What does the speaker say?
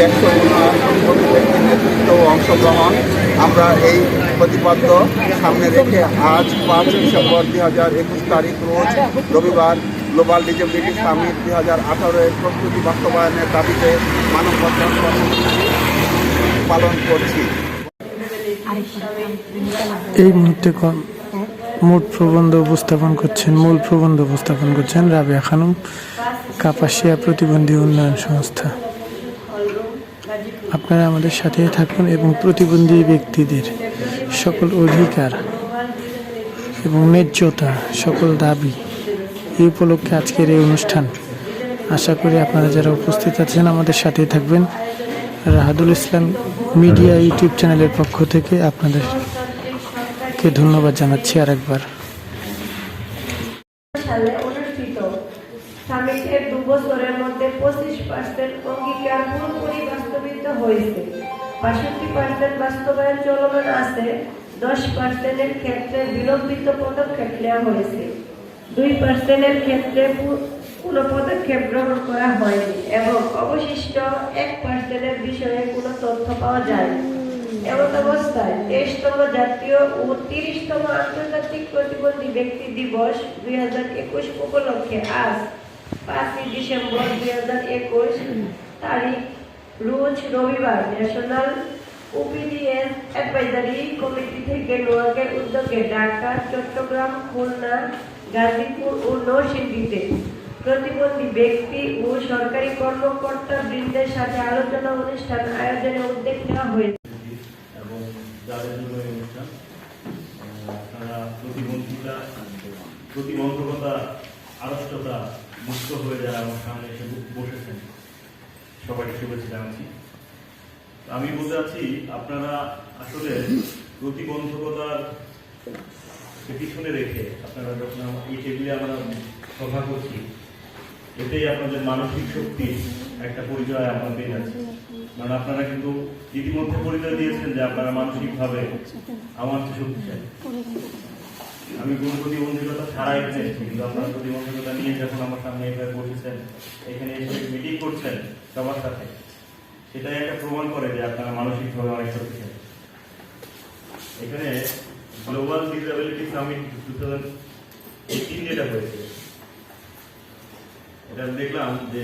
নেতৃত্ব ও অংশগ্রহণ আমরা এই প্রতিপাদ্য সামনে রেখে আজ 5 ডিসেম্বর 2021 তারিখ রোজ রবিবার গ্লোবাল ডিসেবিলিটি সামিট 2018 এর প্রস্তুতি বাস্তবায়নের দাবিতে মানববন্ধন কর্মসূচি পালন করছি। এই মুহূর্তে মূল প্রবন্ধ উপস্থাপন করছেন রাবেয়া খানম, কাপাসিয়া প্রতিবন্ধী উন্নয়ন সংস্থা। আপনারা আমাদের সাথে থাকুন এবং প্রতিবন্ধী ব্যক্তিদের সকল অধিকার এবং ন্যায্যতা, সকল দাবি এই উপলক্ষে আজকের এই অনুষ্ঠান। আশা করি আপনারা যারা উপস্থিত আছেন আমাদের সাথেই থাকবেন। রাহাদুল ইসলাম মিডিয়া ইউটিউব চ্যানেলের পক্ষ থেকে আপনাদেরকে ধন্যবাদ জানাচ্ছি আরেকবার। সালে অনুষ্ঠিত সামিটের 2 বছরের মধ্যে 25% অঙ্গীকার পুরোপুরি বাস্তবিত হয়েছে, 62% বাস্তবায়ন চলমান আছে, 10%-এর ক্ষেত্রে বিলম্বিত পদক্ষেপ নেওয়া হয়েছে, 2%-এর ক্ষেত্রে কোনো পদক্ষেপ গ্রহণ করা হয়নি এবং অবশিষ্ট 1%-এর বিষয়ে কোনো তথ্য পাওয়া যায়নি। এমন অবস্থায় 23তম জাতীয় ও 30তম আন্তর্জাতিক প্রতিবন্ধী ব্যক্তি দিবস 2021 উপলক্ষে আজ 5 ডিসেম্বর 2021 তারিখ রোজ রবিবার ন্যাশনাল ওপিডিএস অ্যাডভাইজারি কমিটি থেকে নোয়াকের উদ্যোগে ঢাকা, চট্টগ্রাম, খুলনা, গাজীপুর ও নরসিংদীতে প্রতিবন্ধী ব্যক্তি ও সরকারি কর্মকর্তা বৃন্দের সাথে আলোচনা অনুষ্ঠান আয়োজনের উদ্যোগ নেওয়া হয়েছে। এবং যাদের জন্য এই অনুষ্ঠান, আপনারা প্রতিবন্ধকতা আড়ষ্টতা মুক্ত হয়ে যারা আমার সামনে এসে বসেছেন, সবাইকে শুভেচ্ছা জানাচ্ছি। আমি বলতে চাচ্ছি, আপনারা আসলে প্রতিবন্ধকতার পিছনে রেখে আপনারা যখন এই টেবিলে আমরা সভা করছি, এতেই আপনাদের মানসিক শক্তির একটা পরিচয় আপনারা পেয়ে যাচ্ছে। কারণ আপনারা কিন্তু ইতিমধ্যে পরিচয় দিয়েছেন যে আপনারা মানসিকভাবে আমার চেয়ে শক্তিশালী। আমি কোনো প্রতিবন্ধকতা ছাড়াই এখানে এসেছি, কিন্তু আপনারা প্রতিবন্ধকতা নিয়ে যখন আমার সামনে এভাবে বসেছেন, এখানে এসে মিটিং করছেন সবার সাথে, সেটাই একটা প্রমাণ করে যে আপনারা মানসিকভাবে অনেক শক্তিশালী। এখানে গ্লোবাল ডিসেবিলিটি সামিট 2018 যেটা হয়েছে, এটা দেখলাম যে